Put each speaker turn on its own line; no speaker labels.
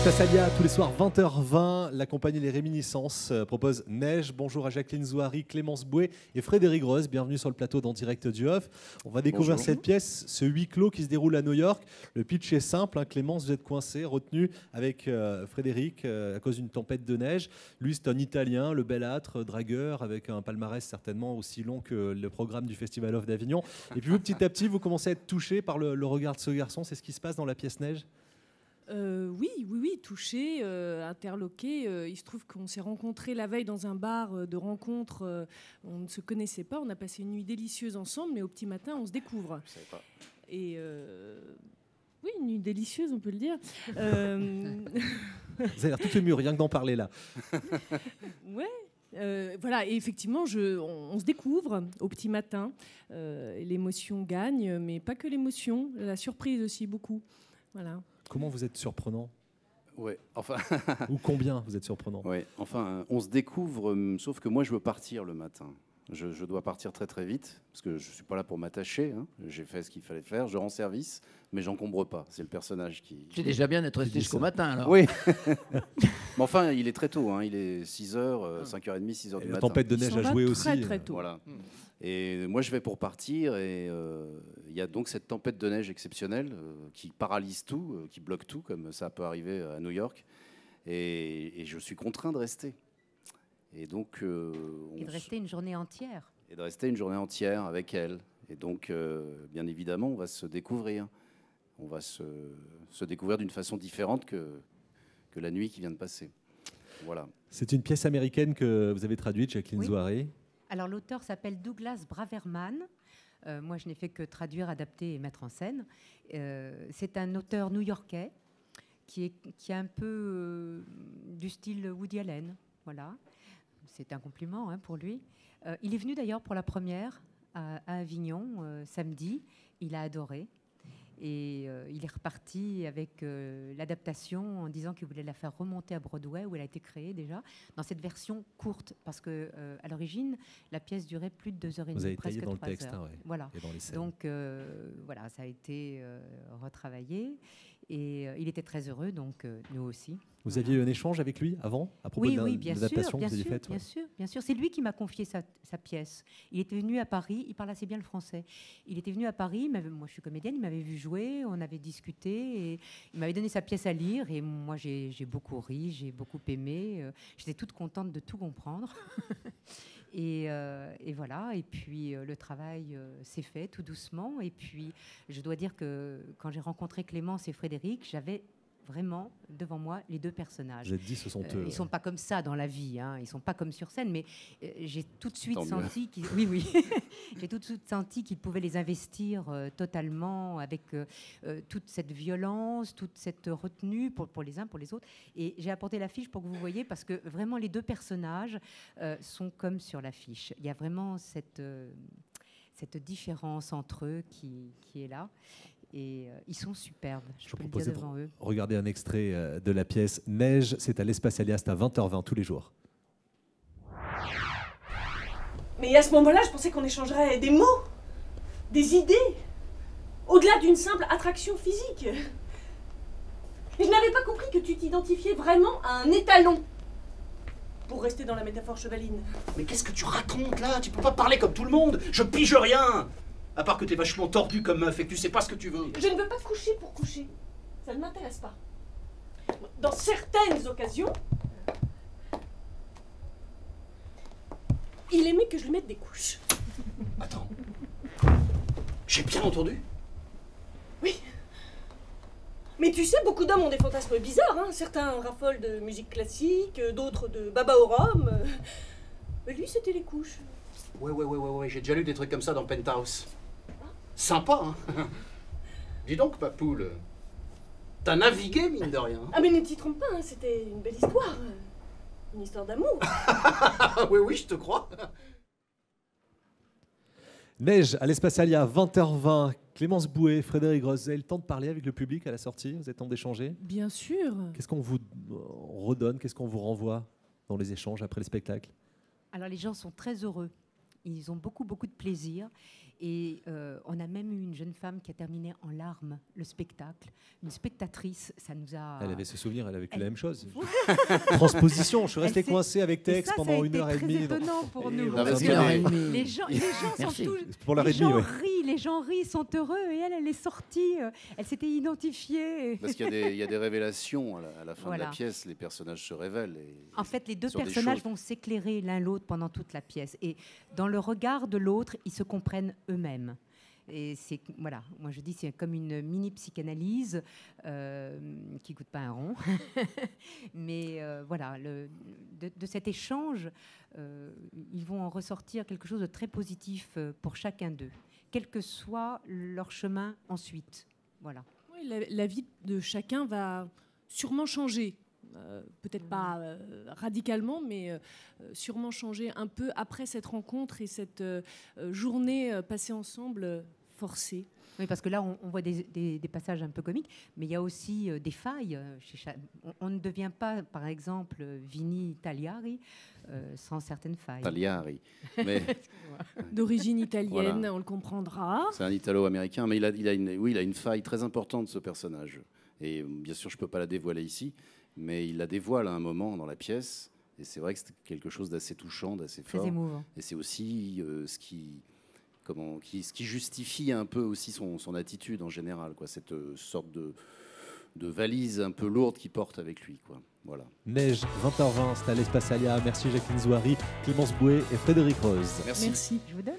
L'Espace-Alia, tous les soirs 20h20, la compagnie Les Réminiscences propose Neige. Bonjour à Jacqueline Zouhari, Clémence Bouet et Frédéric Rose. Bienvenue sur le plateau d'En Direct du Off. On va découvrir
Bonjour.
cette pièce, ce huis clos qui se déroule à New York. Le pitch est simple, hein. Clémence, vous êtes coincée, retenue avec Frédéric à cause d'une tempête de neige. Lui, c'est un Italien, le belâtre, dragueur, avec un palmarès certainement aussi long que le programme du Festival Off d'Avignon. Et puis vous, petit à petit, vous commencez à être touché par le regard de ce garçon. C'est ce qui se passe dans la pièce Neige?
Oui, touché, interloqué. Il se trouve qu'on s'est rencontrés la veille dans un bar de rencontre. On ne se connaissait pas. On a passé une nuit délicieuse ensemble, mais au petit matin, on se découvre.
Je savais pas.
Et oui, une nuit délicieuse, on peut le dire.
Vous avez l'air tout ému, rien que d'en parler là.
Ouais. Voilà, et effectivement, on se découvre au petit matin. L'émotion gagne, mais pas que l'émotion, la surprise aussi, beaucoup. Voilà.
Comment vous êtes surprenant?
Ouais, enfin,
Ou combien vous êtes surprenant?
ouais, enfin, on se découvre, sauf que moi, je veux partir le matin. Je dois partir très très vite, parce que je ne suis pas là pour m'attacher. Hein. J'ai fait ce qu'il fallait faire, je rends service, mais j'encombre pas. C'est le personnage qui...
C'est déjà bien d'être resté jusqu'au matin, alors.
Oui. Mais enfin, il est très tôt, hein. Il est 6h, 5h30, 6h du
La
matin.
tempête de
Il
neige
s'en
a
va
joué
très,
aussi.
très tôt.
Voilà. Et moi, je vais pour partir, et il y a donc cette tempête de neige exceptionnelle qui paralyse tout, qui bloque tout, comme ça peut arriver à New York. Et je suis contraint de rester. Et donc,
Et de rester une journée entière.
et de rester une journée entière avec elle. Et donc, bien évidemment, on va se découvrir. On va se découvrir d'une façon différente que la nuit qui vient de passer. Voilà.
C'est une pièce américaine que vous avez traduite, Jacqueline
Oui.
Zouhari.
Alors l'auteur s'appelle Douglas Braverman. Moi, je n'ai fait que traduire, adapter et mettre en scène. C'est un auteur new-yorkais qui est un peu du style Woody Allen. Voilà. C'est un compliment pour lui. Il est venu d'ailleurs pour la première à Avignon samedi. Il a adoré. Et il est reparti avec l'adaptation en disant qu'il voulait la faire remonter à Broadway, où elle a été créée déjà, dans cette version courte. Parce qu'à l'origine, la pièce durait plus de 2h30,
Vous avez
presque
taillé dans le
3
texte,
heures.
hein, ouais.
Voilà.
Et dans les scènes.
Donc voilà, ça a été retravaillé. Et il était très heureux, donc nous aussi.
Vous
Voilà.
aviez eu un échange avec lui avant à propos de
Bien sûr,
l'adaptation que
bien
vous aviez
sûr,
faite?
bien sûr, bien sûr. C'est lui qui m'a confié sa pièce. Il était venu à Paris, il parle assez bien le français. Il était venu à Paris, moi je suis comédienne, il m'avait vu jouer, on avait discuté, et il m'avait donné sa pièce à lire, et moi j'ai beaucoup ri, j'ai beaucoup aimé. J'étais toute contente de tout comprendre. Et voilà, et puis le travail s'est fait tout doucement. Et puis je dois dire que quand j'ai rencontré Clémence et Frédéric, j'avais vraiment devant moi les deux personnages.
Vous êtes dit, ce sont eux.
Ils sont pas comme ça dans la vie, hein. Ils sont pas comme sur scène, mais j'ai tout de suite
Tant mieux.
senti qu'ils, oui, j'ai tout de suite senti qu'ils pouvaient les investir totalement avec toute cette violence, toute cette retenue pour les uns, pour les autres. Et j'ai apporté l'affiche pour que vous voyez, parce que vraiment les deux personnages sont comme sur l'affiche. Il y a vraiment cette différence entre eux qui est là. Et ils sont superbes, je peux le dire devant eux.
Regardez un extrait de la pièce Neige, c'est à l'Espace-Alia, c'est à 20h20 tous les jours.
Mais à ce moment-là, je pensais qu'on échangerait des mots, des idées, au-delà d'une simple attraction physique. Et je n'avais pas compris que tu t'identifiais vraiment à un étalon, pour rester dans la métaphore chevaline.
Mais qu'est-ce que tu racontes là? Tu peux pas parler comme tout le monde. Je pige rien. À part que t'es vachement tordu comme meuf et que tu sais pas ce que tu veux.
Je ne veux pas coucher pour coucher. Ça ne m'intéresse pas. Dans certaines occasions, il aimait que je lui mette des couches.
Attends. J'ai bien entendu?
Oui. Mais tu sais, beaucoup d'hommes ont des fantasmes bizarres. Hein. Certains raffolent de musique classique, d'autres de baba au rhum. Mais lui, c'était les couches.
Ouais. J'ai déjà lu des trucs comme ça dans Penthouse. Sympa, hein? Dis donc, ma poule. T'as navigué, mine de rien.
Ah mais ne t'y trompe pas, hein, c'était une belle histoire. Une histoire d'amour.
Oui, je te crois.
Neige à l'Espace-Alia, 20h20. Clémence Bouet, Frédéric Rose, vous avez le temps de parler avec le public à la sortie? Vous avez le temps d'échanger?
Bien sûr.
Qu'est-ce qu'on vous redonne? Qu'est-ce qu'on vous renvoie dans les échanges après le spectacle?
Alors les gens sont très heureux. Ils ont beaucoup de plaisir. Et on a même eu une jeune femme qui a terminé en larmes le spectacle. Une spectatrice, ça nous a...
Elle avait ce souvenir, elle a vécu la même chose. Transposition, je suis resté coincé avec Tex pendant 1h30.
C'est étonnant pour nous. Les gens sont tous...
Pour l'heure et demie,
les gens rient, sont heureux, et elle est sortie, elle s'était identifiée.
Parce qu'il y a des révélations à la fin de la pièce, les personnages se révèlent.
En fait, les deux personnages vont s'éclairer l'un l'autre pendant toute la pièce. Et dans le regard de l'autre, ils se comprennent eux-mêmes. Et c'est, voilà, moi je dis c'est comme une mini psychanalyse qui coûte pas un rond. Mais voilà, de cet échange, ils vont en ressortir quelque chose de très positif pour chacun d'eux, quel que soit leur chemin ensuite. Voilà.
Oui, la vie de chacun va sûrement changer. Peut-être pas radicalement, mais sûrement changer un peu après cette rencontre et cette journée passée ensemble forcée.
Oui, parce que là, on voit des passages un peu comiques, mais il y a aussi des failles. On ne devient pas, par exemple, Vini Tagliari sans certaines failles.
Tagliari. Mais...
D'origine italienne, voilà. On le comprendra.
C'est un Italo-américain, mais il a une faille très importante, ce personnage. Et bien sûr, je ne peux pas la dévoiler ici, mais il la dévoile à un moment dans la pièce. Et c'est vrai que c'est quelque chose d'assez touchant, d'assez fort.
Très émouvant.
Et c'est aussi ce qui justifie un peu aussi son attitude en général, quoi, cette sorte de valise un peu lourde qu'il porte avec lui, quoi. Voilà.
Neige, 20h20, c'est à l'Espace Alia. Merci Jacqueline Zouari, Clémence Bouet et Frédéric Rose.
Merci.
Je vous donne.